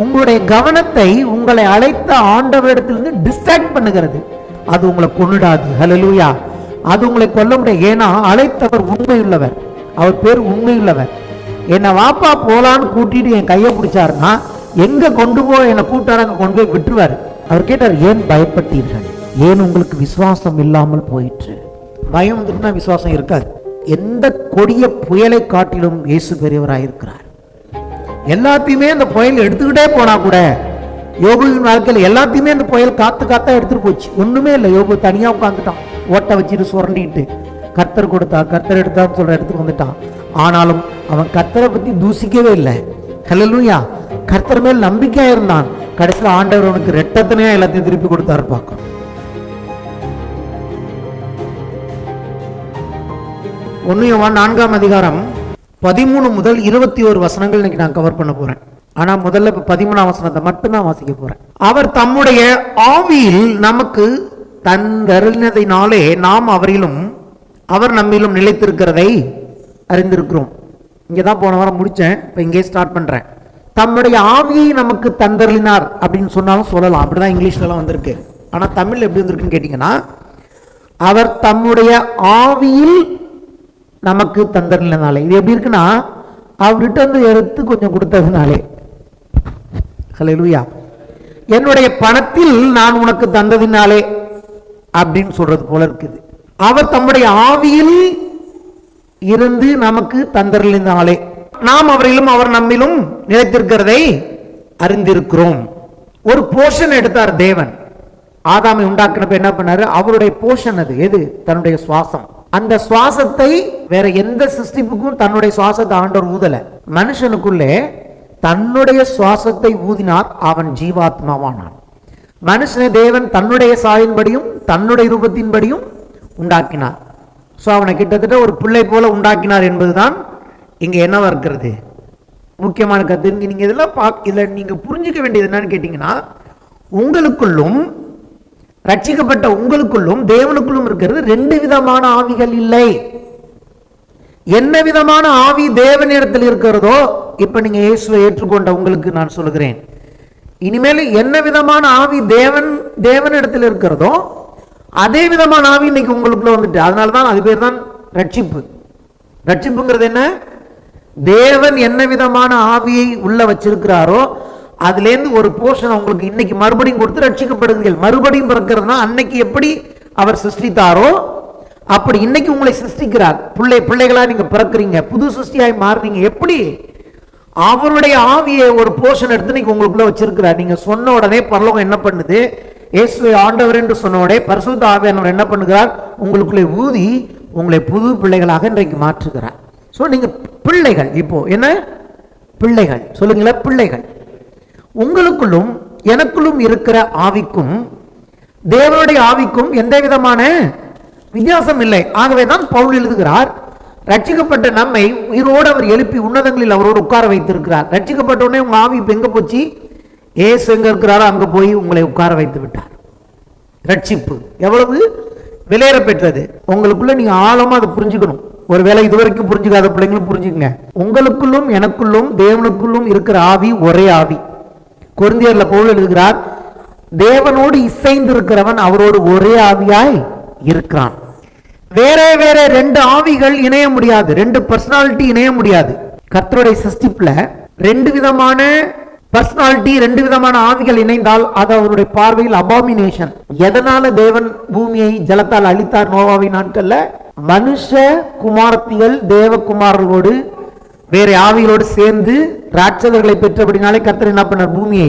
உங்களுடைய கவனத்தை உங்களை அழைத்த ஆண்டவரிடத்திலிருந்து டிஸ்ட்ராக்ட் பண்ணுகிறது. அது உங்களை கொன்னுடாது. ஹல்லேலூயா. அது உங்களை கொல்ல முடியாது. ஏன்னா அழைத்தவர் உண்மையுள்ளவர். அவர் பேர் உண்மையுள்ளவர். என்னை வாப்பா போலான்னு கூட்டிட்டு என் கையை பிடிச்சாருன்னா எங்க கொண்டு போய் என்னை கூட்டாரு அங்க கொண்டு போய் விட்டுருவாரு. அவர் கேட்டார், ஏன் பயப்பட்டீர்கள்? ஏன் உங்களுக்கு விசுவாசம் இல்லாமல் போயிற்று? பயம் வந்துட்டுனா விசுவாசம் இருக்காது. எந்த கொடிய புயலை காட்டிலும் இயேசு பெரியவராயிருக்கிறார். எல்லாத்தையுமே அந்த புயல் எடுத்துக்கிட்டே போனா கூட யோபுவின் வாழ்க்கையில் எல்லாத்தையுமே அந்த புயல் காத்தா எடுத்துட்டு போச்சு. ஒண்ணுமே இல்லை. யோபு தனியா உட்காந்துட்டான், ஓட்ட வச்சுட்டு சுரண்டிட்டு. கர்த்தர் கொடுத்தா கர்த்தர் எடுத்தான்னு சொல்ற இடத்துக்கு வந்துட்டான். ஆனாலும் அவன் கர்த்தரை பத்தி தூசிக்கவே இல்லை. ஹல்லேலூயா. கர்த்தர் மேல் நம்பிக்கையா இருந்தான். கடைசியில் ஆண்டவர் அவனுக்கு ரெட்டத்தனையா எல்லாத்தையும் திருப்பி கொடுத்தாரு. பார்க்கும் 1 யோவான் 4ஆம் அதிகாரம் 13 முதல் 21 வசனங்கள் இன்னைக்கு நான் கவர் பண்ண போறேன். ஆனா முதல்ல 13ஆம் வசனத்தை மட்டும்தான் வாசிக்க போறேன். அவர் தம்முடைய ஆவியில் நமக்கு தந்தருளினதினாலே நாம் அவரிலும் அவர் நம்மிலும் நிலைத்திருக்கிறதை அறிந்திருக்கிறோம். இங்கதான் போன வாரம் முடிச்சேன். இப்ப இங்கே ஸ்டார்ட் பண்றேன். தம்முடைய ஆவியை நமக்கு தந்தருளினார் அப்படின்னு சொன்னாலும் சொல்லலாம். அப்படிதான் இங்கிலீஷ்ல எல்லாம் வந்திருக்கு. ஆனா தமிழ்ல எப்படி வந்திருக்குன்னு கேட்டீங்கன்னா, அவர் தம்முடைய ஆவியில் நமக்கு தந்தருளினாலே. இது எப்படி இருக்குன்னா, அவர்கிட்ட வந்து எடுத்து கொஞ்சம் கொடுத்ததுனாலே. ஹல்லேலூயா. என்னுடைய பணத்தில் நான் உனக்கு தந்ததினாலே அப்படின்னு சொல்றது போல இருக்குது. அவர் தம்முடைய ஆவியில் இருந்து நமக்கு தந்தருளினாலே நாம் அவரிலும் அவர் நம்மிலும் நிலைத்திருக்கிறதை அறிந்திருக்கிறோம். ஒரு போர்ஷன் எடுத்தார் தேவன். ஆதாமை உண்டாக்குனப்ப என்ன பண்ணாரு? அவருடைய போர்ஷன் அது எது? தன்னுடைய சுவாசம். அந்த சுவாசத்தை வேற எந்த சிருஷ்டிப்புக்கும் தன்னுடைய சுவாசத்தை ஆண்டவர் ஊதல. மனுஷனுக்குள்ளே தன்னுடைய சுவாசத்தை ஊதினார், அவன் ஜீவாத்மாவானான். மனுஷனை தேவன் தன்னுடைய சாயின்படியும் தன்னுடைய ரூபத்தின்படியும் உண்டாக்கினார். ஸோ அவனை கிட்டத்தட்ட ஒரு பிள்ளை போல உண்டாக்கினார் என்பதுதான் இங்க என்னவா இருக்கிறது முக்கியமான கருத்து. நீங்க இதெல்லாம் இதில் நீங்க புரிஞ்சுக்க வேண்டியது என்னன்னு கேட்டீங்கன்னா, உங்களுக்குள்ளும் ரட்சிக்கப்பட்ட உங்களுக்குள்ளும் தேவனுக்குள்ளும் இருக்கிறது 2 விதமான ஆவிகள் இல்லை. என்ன விதமான ஆவி தேவனிடத்தில் இருக்கிறதோ, இப்ப நீங்க இயேசுவை ஏற்றுக்கொண்ட உங்களுக்கு நான் சொல்லுகிறேன், இனிமேல் என்ன விதமான ஆவி தேவனிடத்தில் இருக்கிறதோ அதே விதமான ஆவி இன்னைக்கு உங்களுக்குள்ள வந்துட்டு. அதனாலதான் அது பேர் தான் ரட்சிப்பு. ரட்சிப்புங்கிறது என்ன? தேவன் என்ன விதமான ஆவியை உள்ள வச்சிருக்கிறாரோ அதுலேருந்து ஒரு போர்ஷன் உங்களுக்கு இன்னைக்கு மறுபடியும் கொடுத்து ரட்சிக்கப்படுங்கள். மறுபடியும் பிறக்கிறதுனா அன்னைக்கு எப்படி அவர் சிருஷ்டித்தாரோ அப்படி இன்னைக்கு உங்களை சிருஷ்டிக்கிறார். பிள்ளைகளா நீங்க பிறக்கிறீங்க, புது சிருஷ்டியாய் மாறுறீங்க. எப்படி? அவருடைய ஆவியை ஒரு போர்ஷன் எடுத்து நீங்க உங்களுக்குள்ள வச்சிருக்கிறார். நீங்க சொன்ன உடனே பரலோகம் என்ன பண்ணுது? இயேசுவை ஆண்டவர் என்று சொன்ன உடனே பரிசுத்த ஆவியானவர் என்ன பண்ணுகிறார்? உங்களுக்குள்ளே ஊதி உங்களை புது பிள்ளைகளாக இன்றைக்கு மாற்றுகிறார். ஸோ நீங்க பிள்ளைகள். இப்போ என்ன பிள்ளைகள் சொல்லுங்களா? பிள்ளைகள். உங்களுக்குள்ளும் எனக்குள்ளும் இருக்கிற ஆவிக்கும் தேவனுடைய ஆவிக்கும் எந்த விதமான வித்தியாசம் இல்லை. ஆகவேதான் பவுல் எழுதுகிறார், ரட்சிக்கப்பட்ட நம்மை உயிரோடு அவர் எழுப்பி உன்னதங்களில் அவரோடு உட்கார வைத்திருக்கிறார். ரட்சிக்கப்பட்ட உடனே உங்க ஆவி இப்ப எங்க போச்சு? ஏசு எங்க இருக்கிறாரோ அங்க போய் உங்களை உட்கார வைத்து விட்டார். ரட்சிப்பு எவ்வளவு விலையேற பெற்றது. உங்களுக்குள்ள நீங்க ஆழமா அதை புரிஞ்சுக்கணும். ஒருவேளை இதுவரைக்கும் புரிஞ்சுக்காத பிள்ளைங்களும் புரிஞ்சுக்கங்க. உங்களுக்குள்ளும் எனக்குள்ளும் தேவனுக்குள்ளும் இருக்கிற ஆவி ஒரே ஆவி. கொரிந்தியர்ல பவுல் எழுதுகிறார், தேவனோடு இசைந்து இருக்கிறவன் அவரோடு ஒரே ஆவியாய் இருக்கிறான். வேற வேற 2 ஆவிகள் இணைய முடியாது, 2 பர்சனாலிட்டி இணைய முடியாது. கர்த்தருடைய சிருஷ்டிப்புல 2 விதமான பர்சனாலிட்டி, 2 விதமான ஆவிகள் இணைந்தால் அது அவருடைய பார்வையில் அபாமினேஷன். எதனால தேவன் பூமியை ஜலத்தால் அழித்தார் நோவாவின் நாட்கள்ல? மனுஷ குமாரத்திகள் தேவகுமாரர்களோடு வேற ஆவிகளோடு சேர்ந்து ராட்சதர்களை பெற்றபடினாலே கர்த்தர் என்ன பண்ணார்? பூமியை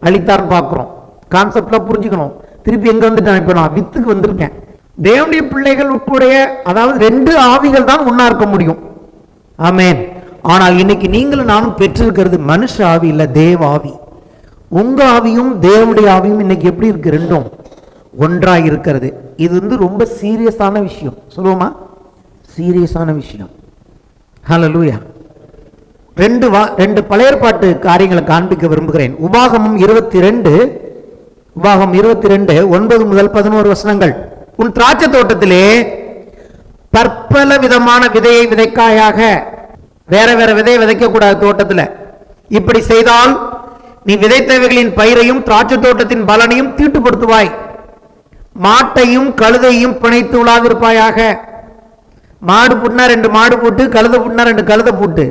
அழித்தார்னு பார்க்கிறோம். கான்செப்ட்லாம் புரிஞ்சுக்கணும். திருப்பி எங்க வந்துட்டேன்? இப்ப நான் வித்துக்கு வந்திருக்கேன். தேவனுடைய பிள்ளைகளுடைய அதாவது 2 ஆவிகள் தான் ஒன்னா இருக்க முடியும். ஆமென். ஆனால் இன்னைக்கு நீங்களும் நானும் பெற்றிருக்கிறது மனுஷ ஆவி இல்ல, தேவ ஆவி. உங்க ஆவியும் தேவனுடைய ஆவியும் இன்னைக்கு எப்படி இருக்கு? 2ம் ஒன்றாய் இருக்கிறது. இது ரொம்ப சீரியஸான விஷயம். சொல்லுவோமா? சீரியஸான விஷயம். ஹல்லேலூயா. 2 பழைய ஏற்பாட்டு காரியங்களை காண்பிக்க விரும்புகிறேன். உபாகமம் 22 9 முதல் 11 வசனங்கள். உன் திராட்சை தோட்டத்திலே பற்பல விதமான விதையை விதைக்காயாக. வேற வேற விதையை விதைக்க கூடாது தோட்டத்தில். இப்படி செய்தால் நீ விதைத்தவைகளின் பயிரையும் திராட்சை தோட்டத்தின் பலனையும் தீட்டுப்படுத்துவாய். மாட்டையும் கழுதையும் பிணைத்து உலாதிருப்பாயாக. மாடு புட்டினா 2 மாடு போட்டு, கழுதை புட்டினா 2 கழுதை போட்டு.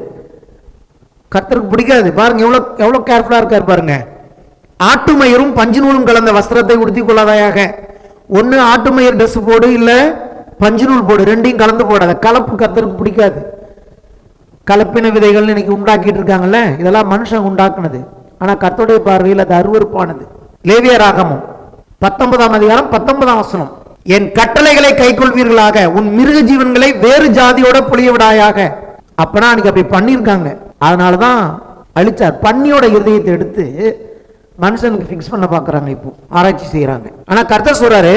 கர்த்தருக்கு பிடிக்காது. பாருங்க எவ்வளவு கேர்ஃபுல்லா இருக்காரு பாருங்க. ஆட்டு மயிரும் பஞ்சு நூலும் கலந்த வஸ்திரத்தை உடுத்தி கொள்ளாதாயாக. ஒன்னு ஆட்டு மயிர் ட்ரெஸ் போடு, இல்ல பஞ்சு நூல் போடு, ரெண்டையும் கலந்து போடாத. கலப்பு கர்த்தருக்கு பிடிக்காது. கலப்பின விதைகள் இன்னைக்கு உண்டாக்கிட்டு இருக்காங்கல்ல, இதெல்லாம் மனுஷன் உண்டாக்குனது. ஆனா கர்த்தருடைய பார்வையில் அது அருவருப்பானது. லேவியராகமம் 19ஆம் அதிகாரம் 19ஆம் வசனம். என் கட்டளைகளை கைக்கொள்வீர்களாக, உன் மிருக ஜீவன்களை வேறு ஜாதியோட புளிய விடாயாக. அப்பனா அன்னைக்கு அப்படி பண்ணியிருக்காங்க. அதனாலதான் அழிச்சார். பன்னியோட இருதயத்தை எடுத்து மனுஷனுக்கு பிக்ஸ் பண்ண பாக்குறாங்க, இப்போ ஆராய்ச்சி செய்யறாங்க. ஆனா கர்த்தர் சொல்றாரு,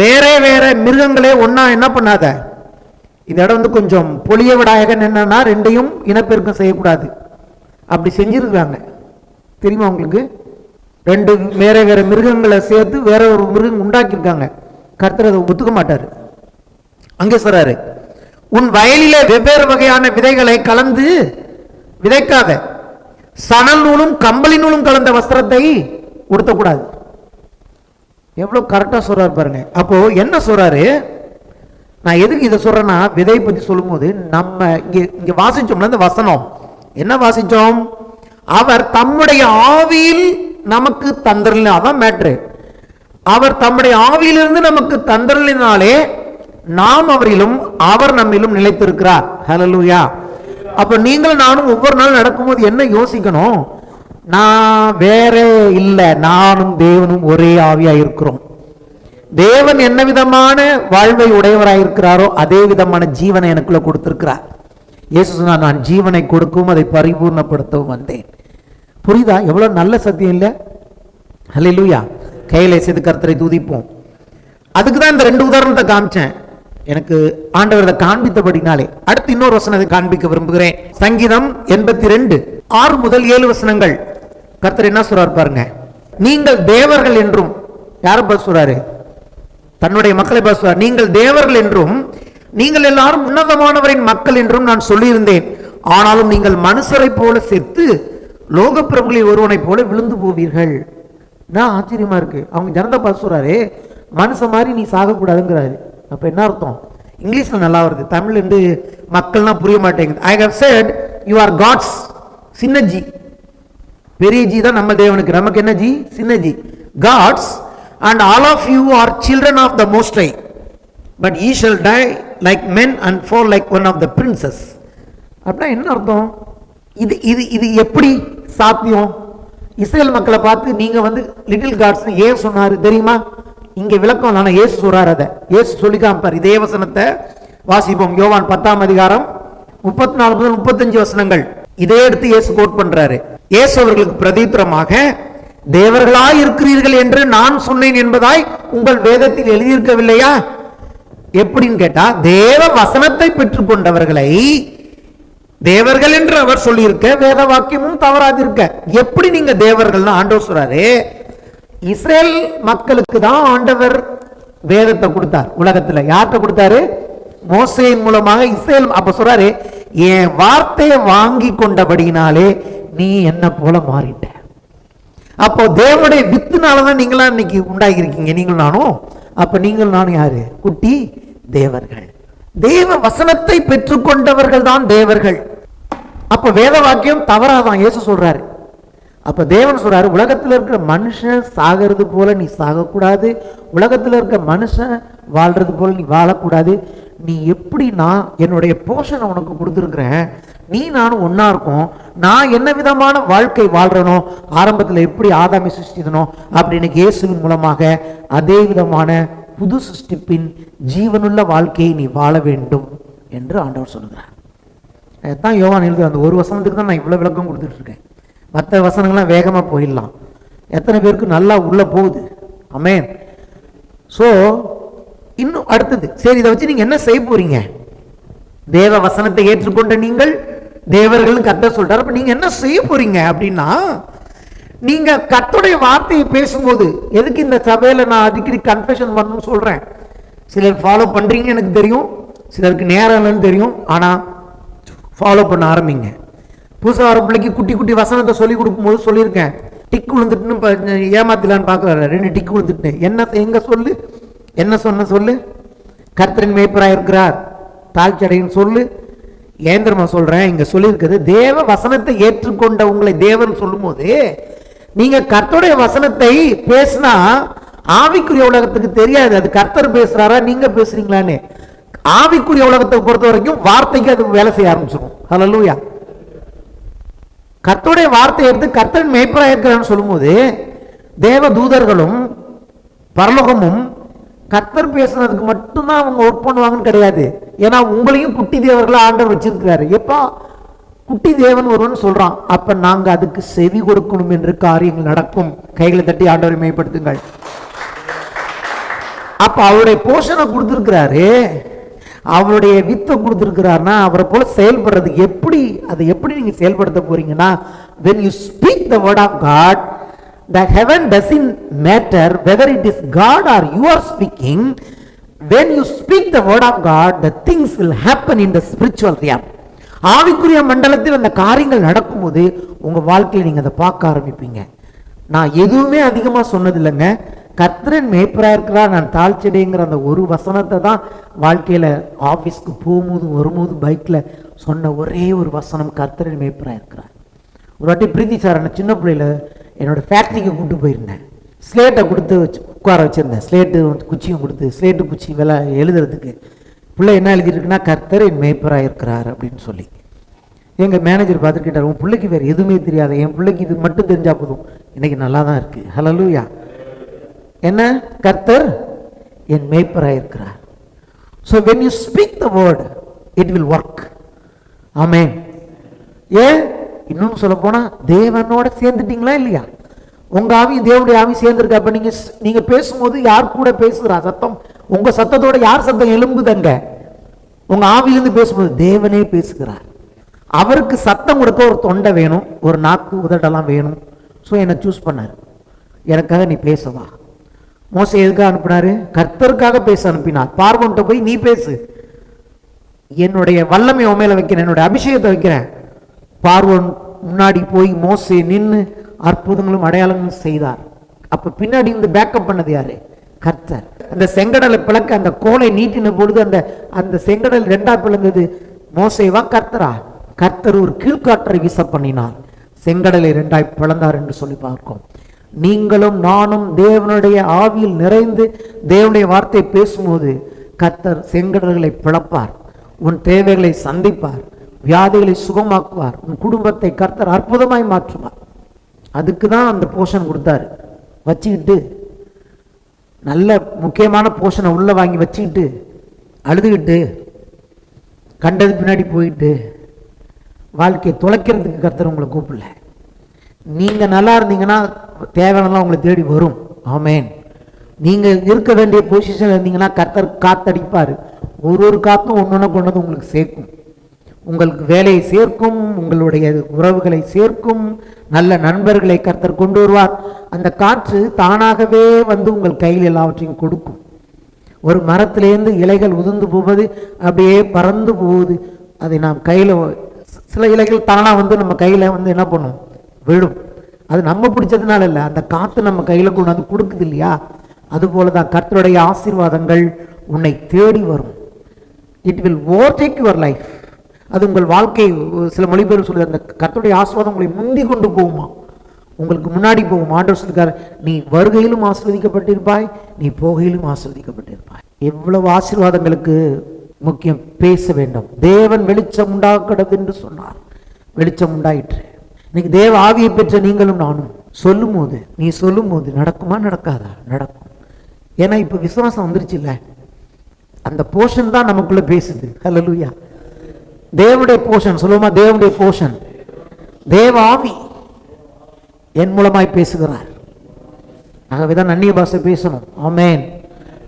வேற வேற மிருகங்களே ஒன்னா என்ன பண்ணாத, இதோட கொஞ்சம் பொலிய விடாயாக என்னன்னா 2ஐயும் இனப்பெருக்கம் செய்யக்கூடாது. அப்படி செஞ்சிருக்காங்க தெரியுமா உங்களுக்கு? 2 வேற வேற மிருகங்களை சேர்த்து வேற ஒரு மிருகம் உண்டாக்கியிருக்காங்க. கர்த்தர் அதை ஒத்துக்க மாட்டாரு. அங்கே சொல்றாரு, உன் வயலிலே வெவ்வேறு வகையான விதைகளை கலந்து விதைக்காத, சணல் நூலும் கம்பளி நூலும் கலந்த வஸ்திரத்தை உடுத்தக்கூடாது. எவ்வளவு கரெக்டா சொல்றாரு பாருங்க. அப்போ என்ன சொல்றாரு? நான் எதுக்கு இதை சொல்றேன்னா, விதை பத்தி சொல்லும் போது நம்ம இங்க வாசிச்சோம்ல, இந்த வசனம் என்ன வாசிச்சோம்? அவர் தம்முடைய ஆவியில் நமக்கு தந்தரல. அதான் மேட்ரு. அவர் தம்முடைய ஆவியிலிருந்து நமக்கு தந்தரலினாலே நாம் அவரிலும் அவர் நம்மிலும் நிலைத்திருக்கிறார். ஹல்லேலூயா. அப்ப நீங்கள் நானும் ஒவ்வொரு நாள் நடக்கும்போது என்ன யோசிக்கணும்? நான் வேற இல்ல, நானும் தேவனும் ஒரே ஆவியா இருக்கிறோம். தேவன் என்ன விதமான வாழ்வை உடையவராயிருக்கிறாரோ அதே விதமான ஜீவனை எனக்குள்ள கொடுத்திருக்கிறார். இயேசு சொன்னார், நான் ஜீவனை கொடுக்கவும் அதை பரிபூர்ணப்படுத்தவும் வந்தேன். புரியுதா? எவ்வளவு நல்ல சத்தியம் இல்ல? ஹல்லேலூயா. கையில செய்து கர்த்தரை துதிப்போம். அதுக்கு தான் இந்த 2 உதாரணத்தை காமிச்சேன். எனக்கு ஆண்டவர் காண்பித்தபடினாலே அடுத்து இன்னொரு வசனத்தை காண்பிக்க விரும்புகிறேன். சங்கீதம் 82 6 முதல் 7 வசனங்கள். கர்த்தர் என்ன சொல்றாரு பாருங்க. நீங்கள் தேவர்கள் என்றும், யாரை பார்த்து சொல்றாரு? தன்னுடைய மக்களை பார்த்து சொல்றாரு. நீங்கள் தேவர்கள் என்றும் நீங்கள் எல்லாரும் உன்னதமானவரின் மக்கள் என்றும் நான் சொல்லியிருந்தேன். ஆனாலும் நீங்கள் மனுஷரை போல செத்து லோக பிரபுகளில் ஒருவனை போல விழுந்து போவீர்கள். நான் ஆச்சரியமா இருக்கு. அவங்க ஜனதா பார்த்து சொல்றாரு, மனுஷ மாதிரி நீ சாகக்கூடாதுங்கிறாரு. அப்ப என்ன அர்த்தம்? இங்கிலீஷ்ல நல்லா வருது, தமிழ்ல இருந்து மக்கள்னா புரிய மாட்டேங்குது. I have said you are gods. சின்ன ஜி, பெரிய ஜி தான் நம்ம தேவனுக்கு, நமக்கு என்ன ஜி? சின்ன G. Gods and all of you are children of the most high, but ye shall die like men and fall like one of the princes. அப்படின்னா என்ன அர்த்தம்? இது இது இது எப்படி சாத்தியம்? இஸ்ரேல் மக்களை பார்த்து நீங்க லிட்டில் காட்ஸ் ஏன் சொன்னாரு தெரியுமா? இங்க விளக்கம் நான் இயேசு சொல்றாரு. அதை இயேசு சொல்லி காமிப்பார். இதே வசனத்தை வாசிப்போம். யோவான் 10ஆம் அதிகாரம் 34 முதல் 35 வசனங்கள். இதே எடுத்து இயேசு கோட் பண்றாரு. இயேசு அவர்களுக்கு பிரதித்திரமாக, தேவர்களாய் இருக்கிறீர்கள் என்று நான் சொன்னேன் என்பதாய் உங்கள் வேதத்தில் எழுதியிருக்கவில்லையா? எப்படின்னு கேட்டா, தேவ வசனத்தை பெற்றுக் கொண்டவர்களை தேவர்கள் என்று அவர் சொல்லியிருக்க, வேத வாக்கியமும் தவறாதிருக்க. எப்படி நீங்க தேவர்கள்? ஆண்டவர் சொல்றாரு, இஸ்ரேல் மக்களுக்கு தான் ஆண்டவர் வேதத்தை கொடுத்தார். உலகத்துல யார்கிட்ட கொடுத்தாரு? மோசேயின் மூலமாக இஸ்ரேல். அப்ப சொல்றாரு, என் வார்த்தையை வாங்கி கொண்டபடியினாலே நீ என்ன போல மாறிட்ட. அப்போ தேவனுடைய வித்துனாலதான் நீங்களா இன்னைக்கு உண்டாகி இருக்கீங்க, நீங்கள் நானும். அப்ப நீங்கள் நானும் யாரு? குட்டி தேவர்கள். தேவ வசனத்தை பெற்றுக்கொண்டவர்கள் தான் தேவர்கள். அப்ப வேத வாக்கியம் தவறாதான் இயேசு சொல்றாரு. அப்ப தேவன் சொல்றாரு, உலகத்தில் இருக்கிற மனுஷன் சாகிறது போல நீ சாகக்கூடாது, உலகத்தில் இருக்கிற மனுஷன் வாழ்றது போல நீ வாழக்கூடாது. நீ எப்படி, நான் என்னுடைய போஷனை உனக்கு கொடுத்துருக்கிறேன், நீ நானும் ஒன்னா இருக்கும். நான் என்ன விதமான வாழ்க்கை வாழ்றனோ, ஆரம்பத்தில் எப்படி ஆதாமை சிருஷ்டித்தனோ அப்படி இயேசுவின் மூலமாக அதே விதமான புது சிருஷ்டிப்பின் ஜீவனுள்ள வாழ்க்கையை நீ வாழ வேண்டும் என்று ஆண்டவர் சொல்லுகிறார். அதான் யோவான் எழுதுற அந்த ஒரு வசனத்துக்கு தான் நான் இவ்வளவு விளக்கம் கொடுத்துட்டு இருக்கேன். மற்ற வசனங்கள்லாம் வேகமா போயிடலாம். எத்தனை பேருக்கு நல்லா உள்ள போகுது? ஆமென். சோ இன்னும் அடுத்தது, சரி இதை வச்சு நீங்க என்ன செய்ய போறீங்க? தேவ வசனத்தை ஏற்றுக்கொண்ட நீங்கள் தேவர்கள் கர்த்தர் சொல்றாரு. அப்ப நீங்க என்ன செய்ய போறீங்க அப்படின்னா, நீங்க கர்த்தருடைய வார்த்தையை பேசும்போது, எதுக்கு இந்த சபையில நான் அடிக்கடி கன்ஃபெஷன் பண்ணணும்னு சொல்றேன். சிலர் ஃபாலோ பண்றீங்க எனக்கு தெரியும், சிலருக்கு நேரம் இல்லைன்னு தெரியும். ஆனா ஃபாலோ பண்ண ஆரம்பிங்க. புதுசாக வர பிள்ளைக்கு குட்டி குட்டி வசனத்தை சொல்லி கொடுக்கும்போது சொல்லியிருக்கேன், டிக்கு விழுந்துட்டுன்னு ஏமாத்தலான்னு பார்க்குறாரு. 2 டிக்கு விழுந்துட்டு என்ன எங்க சொல்லு, என்ன சொல்லு, கர்த்தரின் மேய்ப்பராக இருக்கிறார் தாழ்ச்சடைன்னு சொல்லு. ஏந்திரமா சொல்றேன், இங்க சொல்லியிருக்குது தேவ வசனத்தை ஏற்றுக்கொண்ட உங்களை தேவன் சொல்லும் போது நீங்க கர்த்தருடைய வசனத்தை பேசினா ஆவிக்குரிய உலகத்துக்கு தெரியாது அது கர்த்தர் பேசுறாரா நீங்க பேசுறீங்களான்னு. ஆவிக்குரிய உலகத்தை பொறுத்த வரைக்கும் வார்த்தைக்கு அது வேலை செய்ய ஆரம்பிச்சிடும். ஹல்லேலூயா. கர்த்தருடைய வார்த்தையை எடுத்து கர்த்தரின் மேய்ப்பராக இருக்கிறான்னு சொல்லும் போது தேவ தூதர்களும் பரலோகமும் கர்த்தர் பேசுனதுக்கு மட்டும்தான் அவங்க ஒர்க் பண்ணுவாங்கன்னு கிடையாது. ஏன்னா உங்களையும் குட்டி தேவர்களா ஆண்டவர் வச்சிருக்கிறாரு. எப்போ குட்டி தேவன் ஒருவன் சொல்றான், அப்ப நாங்க அதுக்கு செவி கொடுக்கணும் என்று காரியங்கள் நடக்கும். கைகளை தட்டி ஆண்டவரை மேம்படுத்துங்கள். அப்ப அவருடைய போஷனை கொடுத்திருக்கிறாரு, அவருடைய வித்தை கொடுத்திருக்கிறாருன்னா அவரை போல செயல்படுறதுக்கு எப்படி, அதை எப்படி நீங்க செயல்படுத்த போறீங்கன்னா, when you speak the word of God, the heaven doesn't matter whether it is God or you are speaking. When you speak the word of God, the things will happen in the spiritual realm. ஆவிக்குரிய மண்டலத்தில் அந்த காரியங்கள் நடக்கும்போது உங்க வாழ்க்கையில் நீங்க அதை பார்க்க ஆரம்பிப்பீங்க. நான் எதுவுமே அதிகமா சொன்னதில்லைங்க, கர்த்தரின் மேய்ப்பரா இருக்கிறா நான் தாழ்ச்சிடைங்கிற அந்த ஒரு வசனத்தை தான் வாழ்க்கையில ஆபீஸ்க்கு போகும்போது வரும்போது பைக்ல சொன்ன ஒரே ஒரு வசனம், கர்த்தரின் மேய்ப்பரா இருக்கிறார். ஒரு வாட்டி பிரீத்தி சார் என்ன சின்ன பிள்ளையில என்னோட ஃபேக்ட்ரிக்கு கூப்பிட்டு போயிருந்தேன். ஸ்லேட்டை கொடுத்து உட்கார வச்சிருந்தேன், ஸ்லேட்டு குச்சியும் கொடுத்து, ஸ்லேட்டு குச்சி வேலை எழுதுறதுக்கு. பிள்ளை என்ன எழுதிருக்குன்னா கர்த்தர் என் மேய்ப்பரா இருக்கிறார் அப்படின்னு சொல்லி. எங்கள் மேனேஜர் பார்த்துட்டு கேட்டார், உன் பிள்ளைக்கு வேறு எதுவுமே தெரியாது, என் பிள்ளைக்கு இது மட்டும் தெரிஞ்சா போதும், இன்னைக்கு நல்லா தான் இருக்கு. ஹல்லேலூயா. என்ன, கர்த்தர் என் மேய்ப்பராக இருக்கிறார். So when you speak the word, it will work. ஆமென். ஏன் இன்னும் சொல்ல போனா தேவனோட சேர்ந்துட்டீங்களா இல்லையா? உங்க ஆவி தேவனுடைய ஆவி சேர்ந்திருக்க. அப்ப நீங்க பேசும்போது யார் கூட பேசுகிறா சத்தம்? உங்க சத்தத்தோட யார் சத்தம் எழும்புதங்க? உங்க ஆவியிலிருந்து பேசும்போது தேவனே பேசுகிறார். அவருக்கு சத்தம் கொடுக்க ஒரு தொண்டை வேணும், ஒரு நாக்கு உதட்டெல்லாம் வேணும். ஸோ என்னை சூஸ் பண்ணார், எனக்காக நீ பேசவா. மோசே எதுக்காக அனுப்பினாரு? கர்த்தருக்காக பேச அனுப்பினார். பார்வோன்ட்ட போய் நீ பேசு, என்னுடைய வல்லமை உன் மேல வைக்கிறேன், என்னுடைய அபிஷேகத்தை வைக்கிறேன். பார்வோன் முன்னாடி போய் மோசே நின்று அற்புதங்களும் அடையாளங்களும் செய்தார். அப்ப பின்னாடி வந்து பேக்கப் பண்ணது யாரு? கர்த்தர். அந்த செங்கடலை பிளக்க அந்த கோலை நீட்டின பொழுது அந்த செங்கடல் 2ஆ பிளந்தது மோசேவா கர்த்தரா? கர்த்தர் ஒரு கீழ்காற்றை வீச பண்ணினார், செங்கடலை 2ஆய் பிளந்தார் என்று சொல்லி பார்க்கிறோம். நீங்களும் நானும் தேவனுடைய ஆவியில் நிறைந்து தேவனுடைய வார்த்தை பேசும்போது கர்த்தர் செங்கடல்களை பிளப்பார், உன் தேவைகளை சந்திப்பார், வியாதிகளை சுகமாக்குவார், உன் குடும்பத்தை கர்த்தர் அற்புதமாய் மாற்றுவார். அதுக்கு தான் அந்த போஷன் கொடுத்தாரு. வச்சுக்கிட்டு நல்ல முக்கியமான போஷனை உள்ள வாங்கி வச்சுக்கிட்டு அழுதுகிட்டு கண்டது பின்னாடி போயிட்டு வாழ்க்கையை தொலைக்கிறதுக்கு கர்த்தர் உங்களை கூப்பிடல. நீங்க நல்லா இருந்தீங்கன்னா தேவையானலாம் உங்களை தேடி வரும். ஆமேன். நீங்க இருக்க வேண்டிய பொசிஷன் இருந்தீங்கன்னா கர்த்தர் காத்தடிப்பார். ஒரு காத்தும் ஒன்னொன்னு கொண்டது உங்களுக்கு சேர்க்கும், உங்களுக்கு வேலையை சேர்க்கும், உங்களுடைய உறவுகளை சேர்க்கும், நல்ல நண்பர்களை கர்த்தர் கொண்டு வருவார். அந்த காற்று தானாகவே வந்து உங்கள் கையில் எல்லாவற்றையும் கொடுக்கும். ஒரு மரத்திலேருந்து இலைகள் உதிர்ந்து போவது அப்படியே பறந்து போகுது, அதை நாம் கையில், சில இலைகள் தானா வந்து நம்ம கையில் வந்து என்ன பண்ணும், விழும். அது நம்ம பிடிச்சதுனால இல்லை, அந்த காற்று நம்ம கையில் கொண்டு வந்து கொடுக்குது இல்லையா? அதுபோல தான் கர்த்தருடைய ஆசீர்வாதங்கள் உன்னை தேடி வரும். It will overtake your life. அது உங்கள் வாழ்க்கை, சில மொழிபெயர்ப்பு சொல்லுது, அந்த கர்த்தருடைய ஆசீர்வாதம் உங்களை முந்தி கொண்டு போகுமா, உங்களுக்கு முன்னாடி போகும். ஆண்டவர் சொல்லிருக்காரு, நீ வருகையிலும் ஆசீர்வதிக்கப்பட்டிருப்பாய், நீ போகையிலும் ஆசீர்வதிக்கப்பட்டிருப்பாய். எவ்வளவு ஆசீர்வாதங்களுக்கு முக்கியம் பேச வேண்டும். தேவன் வெளிச்சம் உண்டாக்கடது என்று சொன்னார், வெளிச்சம் உண்டாயிற்று. இன்னைக்கு தேவ ஆவியை பெற்ற நீங்களும் நானும் சொல்லும் போது, நீ சொல்லும் போது நடக்குமா நடக்காதா? நடக்கும். ஏன்னா இப்ப விசுவாசம் வந்துருச்சு இல்ல, அந்த போஷன் தான் நமக்குள்ள பேசுது. ஹல்லேலூயா. தேவனுடைய போஷன் சொல்லுமா, தேவனுடைய போஷன், தேவ ஆவி என் மூலமாய் பேசுகிறார். ஆகவேதான் அந்நிய பாஷை பேசணும். ஆமென்.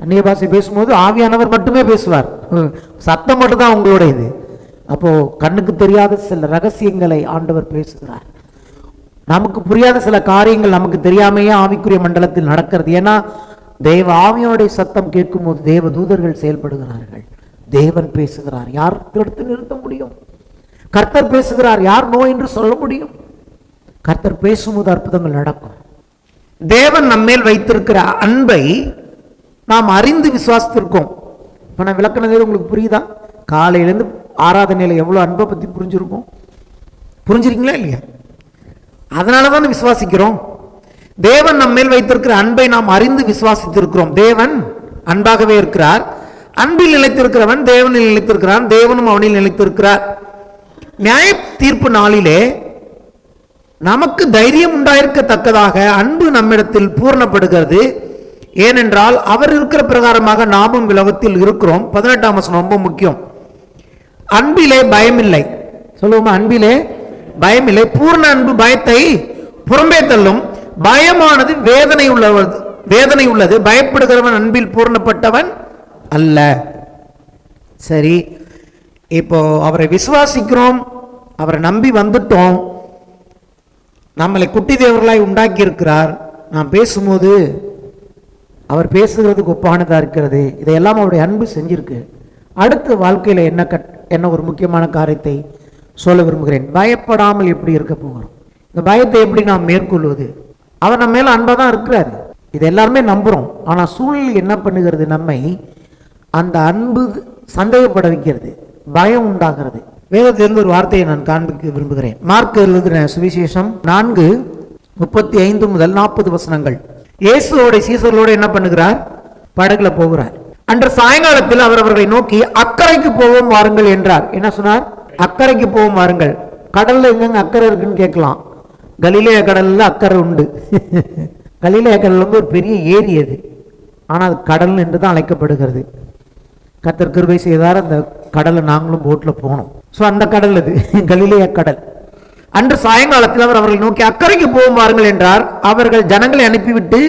அந்நிய பாஷை பேசும்போது ஆவியானவர் மட்டுமே பேசுவார், சத்தம் மட்டும் தான் உங்களோட இது. அப்போ கண்ணுக்கு தெரியாத சில ரகசியங்களை ஆண்டவர் பேசுகிறார். நமக்கு புரியாத சில காரியங்கள் நமக்கு தெரியாமையே ஆவிக்குரிய மண்டலத்தில் நடக்கிறது. ஏன்னா தேவ ஆவியோடைய சத்தம் கேட்கும் போது தேவ தூதர்கள் செயல்படுகிறார்கள். தேவன் பேசுகிறார், யார் தடுத்து நிறுத்த முடியும்? கர்த்தர் பேசுகிறார், யார் நோ என்று சொல்ல முடியும்? கர்த்தர் பேசும்போது அற்புதங்கள் நடக்கும். தேவன் நம்மேல் வைத்திருக்கிற அன்பை நாம் அறிந்து விசுவாசித்திருக்கோம். இப்போ நான் விளக்குனதே உங்களுக்கு புரியுதா? காலையிலேருந்து ஆராதனையில் எவ்வளோ அன்பை பற்றி புரிஞ்சிருக்கும். புரிஞ்சிருக்கீங்களா இல்லையா? அதனால தான் விசுவாசிக்கிறோம். தேவன் நம்மேல் வைத்திருக்கிற அன்பை நாம் அறிந்து விசுவாசித்திருக்கிறோம். தேவன் அன்பாகவே இருக்கிறார். அன்பில் நிலைத்திருக்கிறவன் தேவனில் நிலைத்திருக்கிறான், தேவனும் அவனில் நிலைத்திருக்கிறார். நியாய தீர்ப்பு நாளிலே நமக்கு தைரியம் உண்டாயிருக்கத்தக்கதாக அன்பு நம்மிடத்தில் பூர்ணப்படுகிறது. ஏனென்றால் அவர் இருக்கிற பிரகாரமாக நாமும் விலகத்தில் இருக்கிறோம். 18ஆம் வசனம் ரொம்ப முக்கியம். அன்பிலே பயமில்லை. சொல்லுவோமா? அன்பிலே பயமில்லை. பூர்ண அன்பு பயத்தை புறம்பே தள்ளும். பயமானது வேதனை உள்ளது. பயப்படுகிறவன் அன்பில் பூர்ணப்பட்டவன் அல்ல. சரி, இப்போ அவரை விசுவாசிக்கிறோம், அவரை நம்பி வந்துட்டோம், நம்மளை குட்டி தேவர்களாய் உண்டாக்கி இருக்கிறார். நாம் பேசும்போது அவர் பேசுகிறதுக்கு ஒப்பானதாக இருக்கிறது. இதையெல்லாம் அவருடைய அன்பு செஞ்சிருக்கு. அடுத்த வாழ்க்கையில் என்ன ஒரு முக்கியமான காரியத்தை சொல்ல விரும்புகிறேன். பயப்படாமல் எப்படி இருக்க போகிறோம்? இந்த பயத்தை எப்படி நாம் மேற்கொள்வது? அவர் நம்ம மேல அன்பா தான் இருக்கிறாரு, இது எல்லாருமே நம்புறோம். ஆனா சூழ்நிலை என்ன பண்ணுகிறது? நம்மை அந்த அன்பு சந்தேகப்பட வைக்கிறது, பயம் உண்டாகிறது. வேதத்திலிருந்து ஒரு வார்த்தையை நான் காண்பிக்க விரும்புகிறேன். மார்க் எழுதின சுவிசேஷம் 4:35 முதல் 40 வசனங்கள். இயேசுவோட சீசர்களோடு என்ன பண்ணுகிறார்? படகுல போகிறார். அன்று சாயங்காலத்தில் அவர் அவர்களை நோக்கி அக்கறைக்கு போவோம் வாருங்கள் என்றார். என்ன சொன்னார்? அக்கறைக்கு போவோம் வாருங்கள். கடல்ல எங்க அக்கறை இருக்குன்னு கேட்கலாம். கலிலேய கடல்ல அக்கறை உண்டு. கலிலேய கடல் வந்து ஒரு பெரிய ஏரி அது, ஆனால் அது கடல் என்று தான் அழைக்கப்படுகிறது. கர்த்தர் கிருபை செய்தார், அந்த கடலை நாங்களும் போட்ல போனோம். ஸோ அந்த கடல் அது கலிலேய கடல். அன்று சாயங்காலத்தில் அவர் அவர்களை நோக்கி அக்கறைக்கு போவோம் வாருங்கள் என்றார். அவர்கள் ஜனங்களை அனுப்பிவிட்டு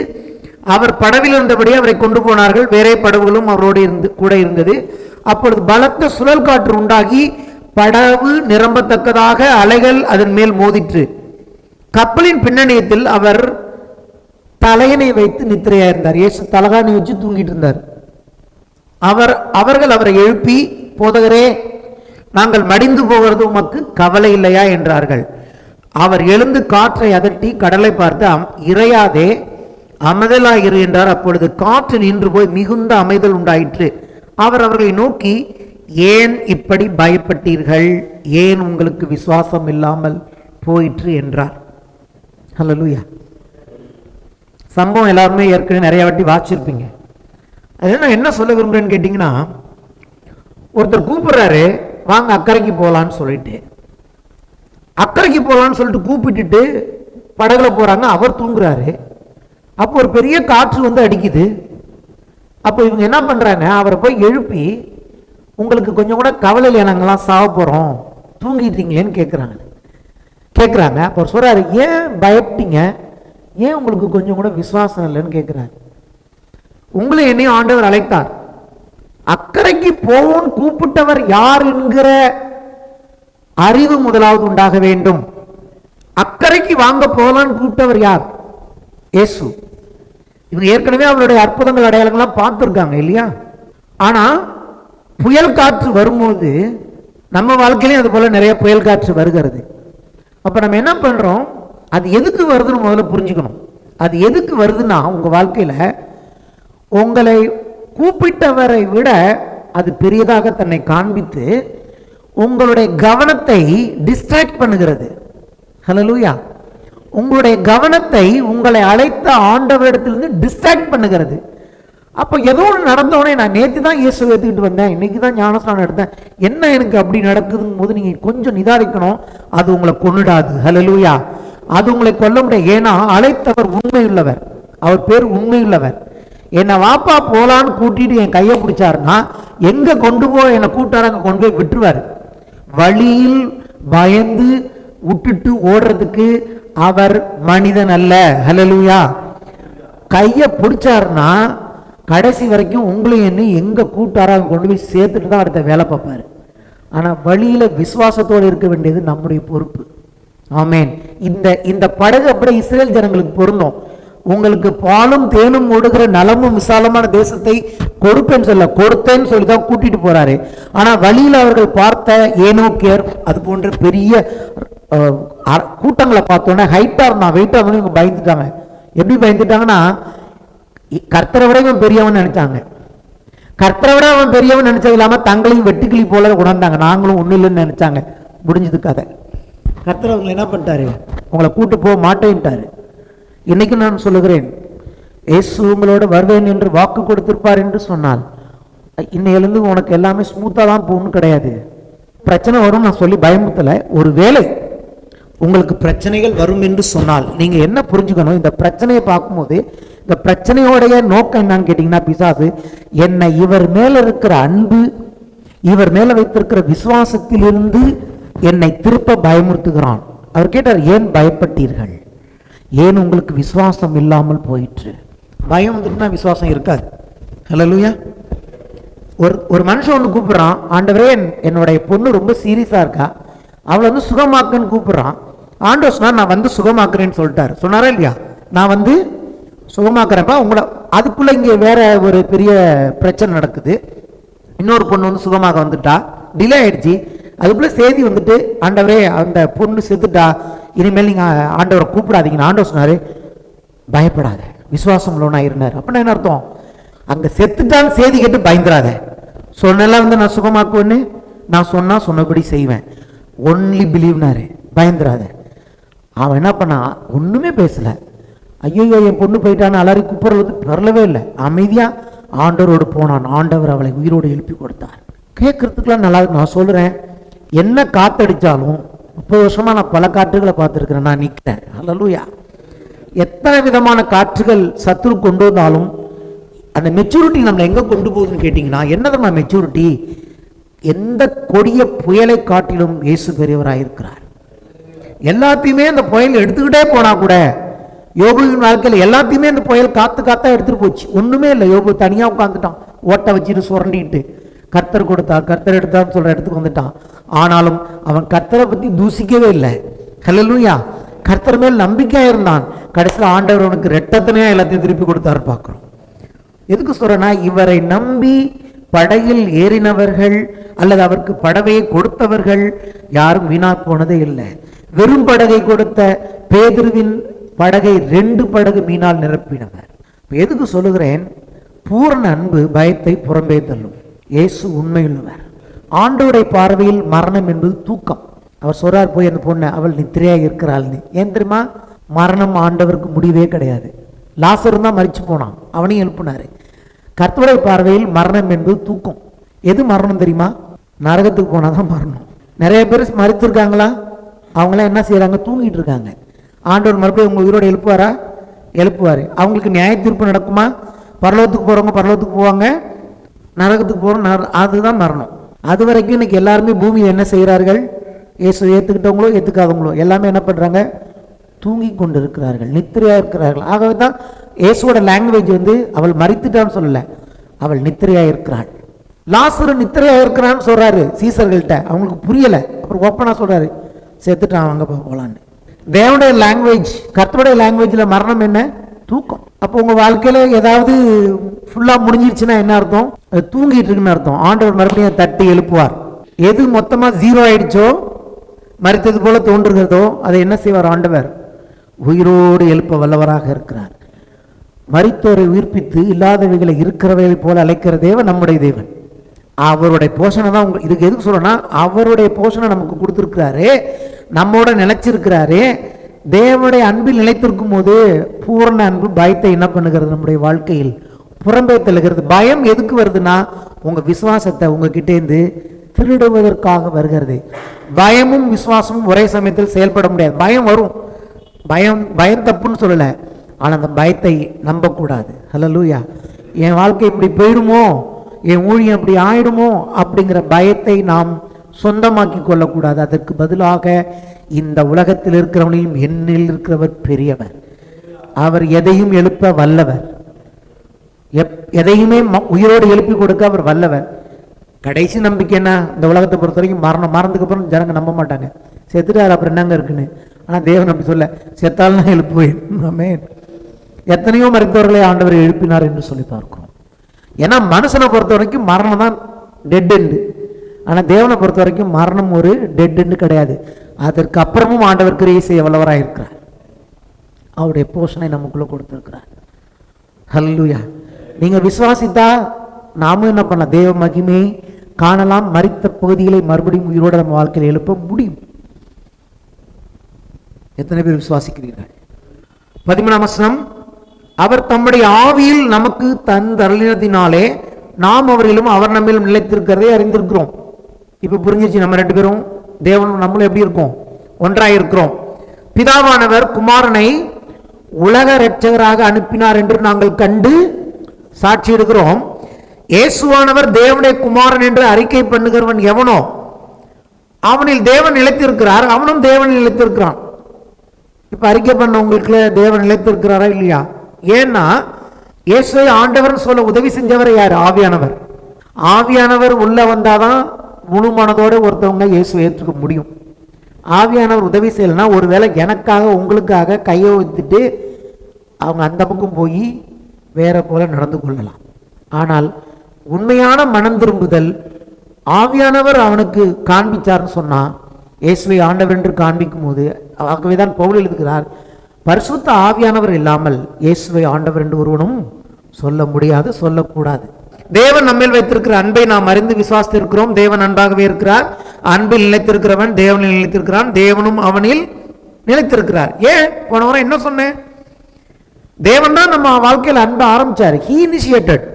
அவர் படவில் இருந்தபடி அவரை கொண்டு போனார்கள். வேறே படவுகளும் அவரோடு கூட இருந்தது. அப்பொழுது பலத்த சுழல் காற்று உண்டாகி படவு நிரம்பத்தக்கதாக அலைகள் அதன் மேல் மோதிற்று. கப்பலின் பின்னணியத்தில் அவர் தலையணை வைத்து நித்திரையா இருந்தார். இயேசு தலகாணி வச்சு தூங்கிட்டு இருந்தார். அவர்கள் அவரை எழுப்பி, போதகரே, நாங்கள் மடிந்து போகிறது உமக்கு கவலை இல்லையா என்றார்கள். அவர் எழுந்து காற்றை அதட்டி கடலை பார்த்து, இறையாதே, அமைதலாயிரு என்றார். அப்பொழுது காற்று நின்று போய் மிகுந்த அமைதல் உண்டாயிற்று. அவர் அவர்களை நோக்கி, ஏன் இப்படி பயப்பட்டீர்கள்? ஏன் உங்களுக்கு விசுவாசம் இல்லாமல் போயிற்று என்றார். ஹல்லேலூயா. சம்பவம் எல்லாருமே ஏற்கனவே நிறைய வாட்டி வாசிச்சிருப்பீங்க. அது நான் என்ன சொல்ல விரும்புறேன்னு கேட்டீங்கன்னா, ஒருத்தர் கூப்பிடுறாரு, வாங்க அக்கறைக்கு போகலான்னு சொல்லிட்டு, அக்கறைக்கு போகலான்னு சொல்லிட்டு கூப்பிட்டுட்டு படகுல போறாங்க. அவர் தூங்குறாரு. அப்போ ஒரு பெரிய காற்று வந்து அடிக்குது. அப்போ இவங்க என்ன பண்றாங்க? அவரை போய் எழுப்பி, உங்களுக்கு கொஞ்சம் கூட கவலை இல்லை, நாங்கெல்லாம் சாவ போறோம், தூங்கிட்டீங்களேன்னு கேட்குறாங்க. அப்போ சொல்றாரு, ஏன் பயப்பட்டீங்க? ஏன் உங்களுக்கு கொஞ்சம் கூட விசுவாசம் இல்லைன்னு கேட்குறாரு. உங்களை என்னையும் ஆண்டவர் அழைத்தார். அக்கறைக்கு போவோன்னு கூப்பிட்டவர் யார் என்கிற அறிவு முதலாவது உண்டாக வேண்டும். அக்கறைக்கு வாங்க போகலான்னு கூப்பிட்டவர் யார்? இயேசு. இவங்க ஏற்கனவே அவருடைய அற்புதங்கள் அடையாளங்கள்லாம் பார்த்துருக்காங்க இல்லையா? ஆனா புயல் காற்று வரும்போது நம்ம வாழ்க்கையிலையும் அது போல நிறைய புயல் காற்று வருகிறது. அப்ப நம்ம என்ன பண்றோம்? அது எதுக்கு வருதுன்னு முதல்ல புரிஞ்சுக்கணும். அது எதுக்கு வருதுன்னா, உங்க வாழ்க்கையில உங்களை கூப்பிட்டவரை விட அது பெரியதாக தன்னை காண்பித்து உங்களுடைய கவனத்தை டிஸ்ட்ராக்ட் பண்ணுகிறது. ஹல்லேலூயா. உங்களுடைய கவனத்தை உங்களை அழைத்த ஆண்டவரிடத்திலிருந்து டிஸ்ட்ராக்ட் பண்ணுகிறது. அப்போ ஏதோ ஒன்று நடந்தோடனே, நான் நேற்று தான் இயேசு ஏற்றுக்கிட்டு வந்தேன், இன்னைக்கு தான் ஞானஸ்நானம் எடுத்தேன், என்ன எனக்கு அப்படி நடக்குதுங்கும் போது நீங்கள் கொஞ்சம் நிதானிக்கணும். அது உங்களை கொன்னுடாது. ஹல்லேலூயா. அது உங்களை கொல்ல முடியாது. ஏன்னா அழைத்தவர் உண்மையுள்ளவர், அவர் பேர் உண்மையுள்ளவர். என்னை வாப்பா போலான்னு கூட்டிட்டு என் கையை பிடிச்சாருன்னா, எங்க கொண்டு போய் என்னை கூட்டார அங்கே கொண்டு போய் விட்டுருவார். வழியில் பயந்து விட்டுட்டு ஓடுறதுக்கு அவர் மனிதன் அல்ல. ஹல்லேலூயா. கையை பிடிச்சாருன்னா கடைசி வரைக்கும் உங்களையும் என்ன எங்க கூட்டாராக கொண்டு போய் சேர்த்துட்டு தான் அடுத்த வேலை பார்ப்பாரு. ஆனா வழியில விசுவாசத்தோடு இருக்க வேண்டியது நம்முடைய பொறுப்பு. ஆமேன். இந்த படகு அப்படியே இஸ்ரேல் ஜனங்களுக்கு பொருந்தும். உங்களுக்கு பாலும் தேனும் ஓடுகிற நலமும் விசாலமான தேசத்தை கொடுத்தேன்னு சொல்லி தான் கூட்டிட்டு போறாரு. ஆனா வழியில் அவர்கள் பார்த்த ஏனோக்கியர், அது போன்ற பெரிய கூட்டங்களை பார்த்தோன்னே ஹைட்டா இருந்தான், வெயிட்டா இருந்தாலும் இவங்க பயந்துட்டாங்க. எப்படி பயந்துட்டாங்கன்னா, கர்த்தரை விட இவன் பெரியவன் நினைச்சாங்க. கர்த்தரை விட அவன் பெரியவன் நினைச்சது இல்லாம தங்களையும் வெட்டுக்கிளி போல உணர்ந்தாங்க. நாங்களும் ஒண்ணு இல்லைன்னு நினைச்சாங்க. முடிஞ்சது கதை. கர்த்தர் அவங்களை என்ன பண்ணிட்டாரு? உங்களை கூட்டு போக மாட்டேன்ட்டாரு. இன்னைக்கு நான் சொல்லுகிறேன், இயேசு உங்களோட வருவேன் என்று வாக்கு கொடுத்திருப்பார் என்று சொன்னால் இன்னையிலிருந்து உனக்கு எல்லாமே ஸ்மூத்தா தான் போகணும் கிடையாது. பிரச்சனை வரும் நான் சொல்லி பயமுத்தல. ஒரு வேளை உங்களுக்கு பிரச்சனைகள் வரும் என்று சொன்னால் நீங்க என்ன புரிஞ்சுக்கணும்? இந்த பிரச்சனையை பார்க்கும்போது இந்த பிரச்சனையோடைய நோக்கம் என்னன்னு கேட்டீங்கன்னா, பிசாசு என்னை இவர் மேல இருக்கிற அன்பு, இவர் மேல வைத்திருக்கிற விசுவாசத்திலிருந்து என்னை திருப்ப பயமுறுத்துகிறான். அவர் கேட்டார், ஏன் பயப்பட்டீர்கள்? ஏன் உங்களுக்கு விசுவாசம் இல்லாமல் போயிற்று? பயம் வந்துட்டுனா விசுவாசம் இருக்காது. ஹல்லேலூயா. ஒரு மனுஷன் ஒன்று கூப்பிடுறான், ஆண்டவரே என்னுடைய பொண்ணு ரொம்ப சீரியஸா இருக்கா, அவளை வந்து சுகமாக்குன்னு கூப்பிடுறான். ஆண்டவர் சொன்னா நான் வந்து சுகமாக்குறேன்னு சொல்லிட்டாரு. சொன்னாரா இல்லையா? நான் வந்து சுகமாக்குறேன்ப்பா உங்களை. அதுக்குள்ள இங்கே வேற ஒரு பெரிய பிரச்சனை நடக்குது. இன்னொரு பொண்ணு வந்து சுகமாக வந்துட்டா, டிலே ஆயிடுச்சு. அதுக்குள்ள செய்தி வந்துட்டு, ஆண்டவரே அந்த பொண்ணு செத்துட்டா, இனிமேல் நீங்க ஆண்டவரை கூப்பிடாதீங்கன்னு ஆண்டவர் சொன்னாரு. பயப்படாத, விசுவாசம் உள்ளவனா இருந்தார். அப்படின்னா என்ன அர்த்தம்? அங்க செத்துட்டான்னு செய்தி கேட்டு பயந்துடாத. சொன்னெல்லாம் வந்து நான் சுகமாக்குவேன்னு நான் சொன்னா சொன்னபடி செய்வேன். ஒன்லி பிலீவ்னாரு. பயந்துடாத. அவன் என்ன பண்ணா? ஒண்ணுமே பேசல. ஐயோ என் பொண்ணு போயிட்டான்னு அலறி கூப்பிடுறது வரலவே இல்லை. அமைதியா ஆண்டவரோடு போனான். ஆண்டவர் அவளை உயிரோடு எழுப்பி கொடுத்தார். கேட்கறதுக்குலாம் நல்லா இருக்கு. நான் சொல்றேன், என்ன காத்தடிச்சாலும் 30 வருஷமா நான் பல காற்றுகளை பார்த்துருக்கிறேன். நான் நிற்கிறேன். ஹல்லேலூயா. எத்தனை விதமான காற்றுகள் சத்துரு கொண்டு வந்தாலும் அந்த மெச்சூரிட்டி நம்மளை எங்க கொண்டு போகுதுன்னு கேட்டீங்கன்னா, என்னதான் மெச்சூரிட்டி? எந்த கொடிய புயலை காட்டிலும் இயேசு பெரியவராயிருக்கிறார். எல்லாத்தையுமே அந்த புயல் எடுத்துக்கிட்டே போனா கூட, யோபுவின் வாழ்க்கையில் எல்லாத்தையுமே அந்த புயல் காத்தா எடுத்துட்டு போச்சு. ஒண்ணுமே இல்லை. யோபு தனியா உட்காந்துட்டான், ஓட்ட வச்சுட்டு சுரண்டிட்டு. கர்த்தர் கொடுத்தா, கர்த்தர் எடுத்தான்னு சொல்ற இடத்துக்கு வந்துட்டான். ஆனாலும் அவன் கர்த்தரை பத்தி தூசிக்கவே இல்லை. ஹல்லேலூயா. கர்த்தர் மேல் நம்பிக்கையா இருந்தான். கடைசியில் ஆண்டவர் அவனுக்கு ரெட்டத்தனையா எல்லாத்தையும் திருப்பி கொடுத்தாரு பார்க்கிறோம். எதுக்கு சொல்றேன்னா, இவரை நம்பி படகில் ஏறினவர்கள் அல்லது அவருக்கு படவையை கொடுத்தவர்கள் யாரும் வீணா போனதே இல்லை. வெறும் படகை கொடுத்த பேதுருவின் படகை 2 படகு மீனால் நிரப்பினவர். எதுக்கு சொல்லுகிறேன்? பூரண அன்பு பயத்தை புறம்பே தள்ளும். இயேசு உண்மையுள்ளவர். ஆண்டவருடைய பார்வையில் மரணம் என்பது தூக்கம். அவர் சொல்றார், போய் அந்த பொண்ணு அவள் நித்திரையாக இருக்கிறாள்னு. ஏன் தெரியுமா? மரணம் ஆண்டவருக்கு முடிவே கிடையாது. லாசர் தான் மரிச்சு போனான், அவனையும் எழுப்பினாரு. கர்த்தருடைய பார்வையில் மரணம் என்பது தூக்கம். எது மரணம் தெரியுமா? நரகத்துக்கு போனாதான் மரணம். நிறைய பேர் மரித்திருக்காங்களா? அவங்களாம் என்ன செய்யறாங்க? தூங்கிட்டு இருக்காங்க. ஆண்டவர் மறுபடியும் உங்க உயிரோடு எழுப்புவாரா? எழுப்புவாரு. அவங்களுக்கு நியாய தீர்ப்பு நடக்குமா? பரலோகத்துக்கு போறவங்க பரலோகத்துக்கு போவாங்க, நரகத்துக்கு போறோம். அதுதான் மரணம். அது வரைக்கும் இன்னைக்கு எல்லாருமே பூமியில் என்ன செய்கிறார்கள்? இயேசு ஏற்றுக்கிட்டவங்களோ ஏற்றுக்காதவங்களோ எல்லாமே என்ன பண்றாங்க? தூங்கி கொண்டு இருக்கிறார்கள், நித்திரையா இருக்கிறார்கள். ஆகவே தான் இயேசுவோட லாங்குவேஜ் வந்து அவள் மரித்துட்டான்னு சொல்லல, அவள் நித்திரையா இருக்கிறாள். லாசரு நித்திரையா இருக்கிறான்னு சொல்றாரு சீசர்கள்ட்ட. அவங்களுக்கு புரியல. அப்புறம் ஓப்பனா சொல்றாரு, செத்துட்டான், அங்க போலான்னு. தேவனுடைய லாங்குவேஜ், கர்த்தருடைய லாங்குவேஜ்ல மரணம் என்ன? தூக்கம். அப்போ உங்க வாழ்க்கையில ஏதாவது ஃபுல்லா முடிஞ்சிருச்சுன்னா என்ன அர்த்தம்? அது தூங்கிட்டு இருக்குன்னு அர்த்தம். ஆண்டவர் மறுபடியும் தட்டி எழுப்புவார். எது மொத்தமா 0 ஆயிடுச்சோ, மரித்தது போல தோன்றுகிறதோ, அதை என்ன செய்வார்? ஆண்டவர் உயிரோடு எழுப்ப வல்லவராக இருக்கிறார். மரித்தோரை உயிர்ப்பித்து இல்லாதவைகளை இருக்கிறவைகளை போல அழைக்கிற தேவன் நம்முடைய தேவன். அவருடைய போஷனை தான் இதுக்கு எதுக்கு சொல்றேன்னா, அவருடைய போஷனை நமக்கு கொடுத்துருக்கிறாரு, நம்மோட நிலைச்சிருக்கிறாரு. தேவனுடைய அன்பில் நிலைத்திருக்கும் போது பூரண அன்பு பயத்தை என்ன பண்ணுகிறது? நம்முடைய வாழ்க்கையில் புறம்பே தள்ளுகிறது. பயம் எதுக்கு வருதுன்னா, உங்க விசுவாசத்தை உங்ககிட்டேருந்து திருடுவதற்காக வருகிறது. பயமும் விசுவாசமும் ஒரே சமயத்தில் செயல்பட முடியாது. பயம் வரும். பயம் தப்புன்னு சொல்லல, ஆனா அந்த பயத்தை நம்பக்கூடாது. ஹல்லேலூயா. என் வாழ்க்கை இப்படி போயிடுமோ, என் ஊழியம் இப்படி ஆயிடுமோ அப்படிங்கிற பயத்தை நாம் சொந்தமாக்கி கொள்ளக்கூடாது. அதற்கு பதிலாக இந்த உலகத்தில் இருக்கிறவனையும் என்னில் இருக்கிறவர் பெரியவர். அவர் எதையும் எழுப்ப வல்லவர். எதையுமே உயிரோடு எழுப்பி கொடுக்க அவர் வல்லவர். கடைசி நம்பிக்கை என்ன? இந்த உலகத்தை பொறுத்த வரைக்கும் மரணம். மரணத்துக்கு அப்புறம் ஜனங்க நம்ப மாட்டாங்க. செத்துட்டார் அப்புறம் என்னங்க இருக்குன்னு. ஆனா தேவன் அப்படி சொல்ல, செத்தாலும் எழுப்புவேன். ஆமென். எத்தனையோ மரித்தவர்களை ஆண்டவர் எழுப்பினார் என்று சொல்லி பார்க்கிறோம். ஏன்னா மனுஷனை பொறுத்த வரைக்கும் மரணம் தான் டெட் எண்டு. ஆனால் தேவனை பொறுத்த வரைக்கும் மரணம் ஒரு டெட்டுன்னு கிடையாது. அதற்கு அப்புறமும் ஆண்டவர் கிரியை செய்ய வல்லவராக இருக்கிறார். அவருடைய போஷனை நமக்குள்ள கொடுத்திருக்கிறார். ஹல்லேலூயா. நீங்க விசுவாசித்தா நாமும் என்ன பண்ணலாம்? தேவ மகிமையை காணலாம். மரித்த பகுதிகளை மறுபடியும் உயிரோடு நம்ம வாழ்க்கையில் எழுப்ப முடியும். எத்தனை பேர் விசுவாசிக்கிறீர்கள்? 13ஆம் வசனம், அவர் தம்முடைய ஆவியில் நமக்கு தந்தருளினதினாலே நாம் அவரிலும் அவர் நம்மிலும் நிலைத்திருக்கிறதை அறிந்திருக்கிறோம். இப்ப புரிஞ்சிச்சு. நம்ம ரெண்டு பேரும் தேவனும் நம்மளும் எப்படி இருக்கோம்? ஒன்றாய் இருக்கிறோம். பிதாவானவர் குமாரனை உலக இரட்சகராக அனுப்பினார் என்று நாங்கள் கண்டு சாட்சி எடுக்கிறோம். இயேசுவானவர் தேவனுடைய குமாரன் என்று அறிக்கை பண்ணுகிறவன் எவனோ அவனில் தேவன் நிலைத்திருக்கிறார், அவனும் தேவன் நிலைத்திருக்கிறான். இப்ப அறிக்கை பண்ணவங்களுக்கு தேவன் நிலைத்திருக்கிறாரா இல்லையா? ஏன்னா இயேசுவை ஆண்டவர் சொல்ல உதவி செஞ்சவர் யார்? ஆவியானவர். ஆவியானவர் உள்ள வந்தாதான் முழு மனதோட ஒருத்தவங்க இயேசுவை ஏற்றுக்க முடியும். ஆவியானவர் உதவி செய்யலைன்னா, ஒருவேளை எனக்காக உங்களுக்காக கையை வைத்துட்டு அவங்க அந்த பக்கம் போய் வேற போல நடந்து கொள்ளலாம். ஆனால் உண்மையான மனம் திரும்புதல் ஆவியானவர் அவனுக்கு காண்பிச்சார்னு சொன்னா, இயேசுவை ஆண்டவர் என்று காண்பிக்கும் போது, ஆகவேதான் பவுல் எழுதுகிறார், பரிசுத்த ஆவியானவர் இல்லாமல் இயேசுவை ஆண்டவர் என்று ஒருவனும் சொல்ல முடியாது, சொல்லக்கூடாது. தேவன் நம்மில் வைத்திருக்கிற அன்பை நாம் அறிந்து விசுவாசித்திருக்கிறோம். தேவன் அன்பாகவே இருக்கிறார். அன்பில் நிலைத்திருக்கிறவன் தேவனில் நிலைத்திருக்கிறான், தேவனும் அவனில் நிலைத்திருக்கிறார். ஏன் போன வாரம் என்ன சொன்னேன்? தேவன் தான் நம்ம வாழ்க்கையில் அன்பை ஆரம்பிச்சார். He initiated.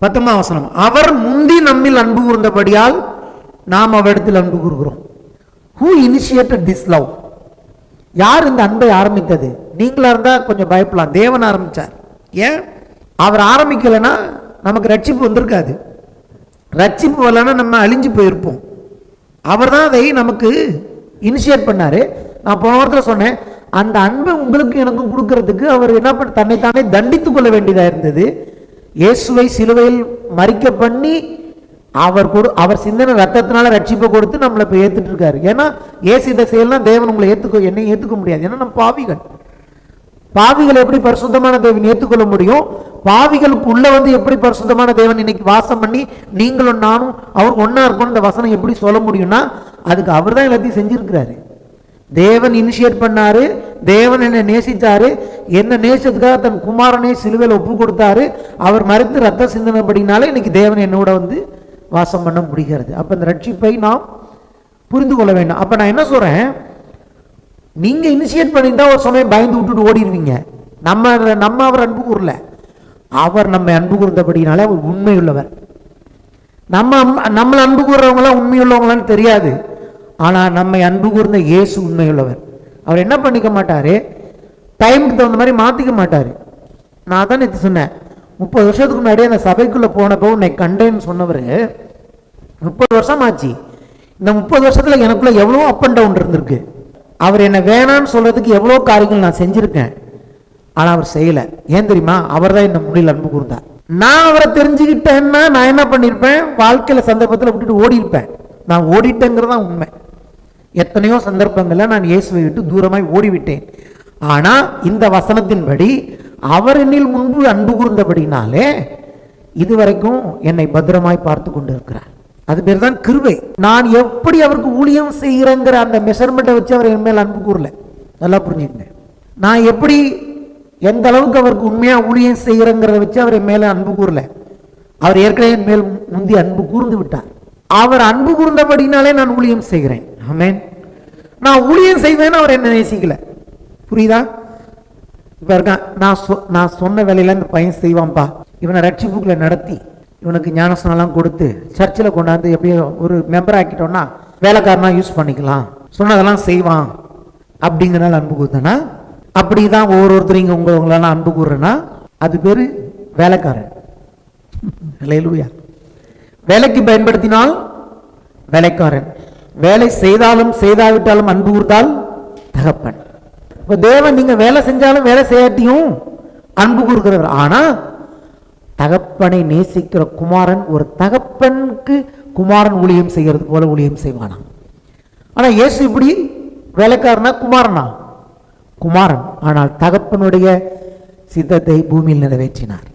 19ஆம் வசனம், அவர் முந்தி நம்மில் அன்பு கூர்ந்தபடியால் நாம் அவரிடத்தில் அன்பு கூறுகிறோம். Who initiated this love? யார் இந்த அன்பை ஆரம்பித்தது? நீங்களா இருந்தா கொஞ்சம் பயப்படலாம். தேவன் ஆரம்பிச்சார். ஏன்? அவர் ஆரம்பிக்கலைன்னா நமக்கு ரட்சிப்பு வந்திருக்காது. ரட்சிப்பு வரலன்னா நம்ம அழிஞ்சு போயிருப்போம். அவர் தான் அதை நமக்கு இனிஷியேட் பண்ணாரு. நான் போன வாரத்தில் சொன்னேன், அந்த அன்பை உங்களுக்கு எனக்கும் கொடுக்கறதுக்கு அவர் என்ன பண்ண, தன்னைத்தானே தண்டித்துக் கொள்ள வேண்டியதாக இருந்தது. இயேசுவை சிலுவையில் மரிக்க பண்ணி அவர் சிந்தனை ரத்தத்தினால ரட்சிப்பை கொடுத்து நம்மளை இப்போ ஏற்றுட்டு இருக்காரு. ஏன்னா ஏசு இதை செய்யலாம், தேவன் உங்களை என்னை ஏற்றுக்க முடியாது. ஏன்னா நம்ம பாவிகள். பாவிகள் எப்படி பரிசுத்தமான தேவன் ஏற்றுக்கொள்ள முடியும்? பாவிகளுக்கு உள்ள வந்து எப்படி பரிசுத்தமான தேவன் இன்னைக்கு வாசம் பண்ணி நீங்களும் நானும் அவர் ஒன்னா இருக்கணும் இந்த வசனம் எப்படி சொல்ல முடியும்னா, அதுக்கு அவர் தான் எல்லாத்தையும் செஞ்சிருக்கிறாரு. தேவன் இனிஷியேட் பண்ணாரு. தேவன் என்னை நேசித்தாரு. என்ன நேசத்துக்காக தன் குமாரனை சிலுவையில் ஒப்பு கொடுத்தாரு. அவர் மறுத்து ரத்த சிந்தனைப்படினாலே இன்னைக்கு தேவன் என்னோட வந்து வாசம் பண்ண முடிகிறது. அப்ப இந்த ரட்சிப்பை நாம் புரிந்து கொள்ள வேண்டும். அப்ப நான் என்ன சொல்றேன், நீங்க இனிஷியேட் பண்ணியிருந்தா ஒரு சமயம் பயந்து விட்டுட்டு ஓடிடுவீங்க. நம்ம அவர் அன்பு கூறல, அவர் நம்ம அன்பு கூர்ந்தபடினால அவர் உண்மையுள்ளவர். நம்மளை அன்பு கூறுறவங்களாம் உண்மையுள்ளவங்களான்னு தெரியாது. ஆனா நம்மை அன்பு கூர்ந்த இயேசு உண்மையுள்ளவர். அவர் என்ன பண்ணிக்க மாட்டாரு, டைமுக்கு தகுந்த மாதிரி மாத்திக்க மாட்டாரு. நான் தான் நேற்று சொன்னேன், 30 வருஷத்துக்கு முன்னாடி அந்த சபைக்குள்ள போனப்போ உன்னை கண்டேன்னு சொன்னவர் 30 வருஷம் ஆச்சு. இந்த 30 வருஷத்துல எனக்குள்ள எவ்வளோ அப் அண்ட் டவுன் இருந்திருக்கு. அவர் என்ன வேணான்னு சொல்றதுக்கு எவ்வளோ காரியங்கள் நான் செஞ்சிருக்கேன். ஆனா அவர் செய்யல. ஏன் தெரியுமா? அவர் தான் என்ன முடியல அன்பு கூர்ந்தார். நான் அவரை தெரிஞ்சுக்கிட்டேன்னா நான் என்ன பண்ணிருப்பேன், வாழ்க்கையில சந்தர்ப்பத்தில் விட்டுட்டு ஓடி இருப்பேன். நான் ஓடிட்டேங்கிறதா உண்மை. எத்தனையோ சந்தர்ப்பங்கள்ல நான் இயேசுவை விட்டு தூரமாய் ஓடிவிட்டேன். ஆனா இந்த வசனத்தின்படி அவர் என்னில் முன்பு அன்பு கூர்ந்தபடினாலே இதுவரைக்கும் என்னை பத்திரமாய் பார்த்து கொண்டு இருக்கிறார். அது பேர் தான் கிருபை. நான் எப்படி அவருக்கு ஊழியம் செய்கிறேங்கிற அந்த மெஷர்மெண்ட்டை வச்சு அவர் என் மேல் அன்பு கூறல. நல்லா புரிஞ்சுக்கங்க. நான் எப்படி எந்த அளவுக்கு அவருக்கு உண்மையா ஊழியம் செய்கிறேங்கிறத வச்சு அவர் என் மேல அன்பு கூறல. அவர் ஏற்கனவே என் மேல் முந்தி அன்பு கூர்ந்து விட்டார். அவர் அன்பு கூர்ந்தபடினாலே நான் ஊழியம் செய்கிறேன். ஆமென். நான் ஊழியம் செய்வேன்னு அவர் என்ன நேசிக்கல. புரியுதா? இப்ப இருக்கான், நான் சொன்ன வேலையில இந்த பையன் செய்வான்பா, இவனை ரட்சிப்புக்குள்ள நடத்தி இவனுக்கு ஞானஸ்நானம் கொடுத்து சர்ச்சில் கொண்டாந்து எப்படியோ ஒரு மெம்பர் ஆக்கிட்டோம்னா வேலைக்காரனா யூஸ் பண்ணிக்கலாம், சொன்னதெல்லாம் செய்வான் அப்படிங்கிறனால அன்பு கூர்த்தனா? அப்படிதான் ஒவ்வொருத்தரும் இங்க உங்களெல்லாம் அன்பு கூறுறேன்னா அது பேரு வேலைக்காரன். அல்லேலூயா. வேலைக்கு பயன்படுத்தினால் வேலைக்காரன், வேலை செய்தாலும் செய்தாவிட்டாலும் அன்பு கூர்ந்தால் தகப்பன். இப்ப தேவன் நீங்க வேலை செஞ்சாலும் வேலை செய்யாட்டியும் அன்பு கூறுகிறவர். ஆனா தகப்பனை நேசிக்கிற குமாரன் ஒரு தகப்பனுக்கு குமாரன் ஊழியம் செய்கிறது போல ஊழியம் செய்வானா? ஆனா இயேசு இப்படி வேலைக்காரனா குமாரனா? குமாரன். ஆனால் தகப்பனுடைய சித்தத்தை பூமியில் நிறைவேற்றினார்.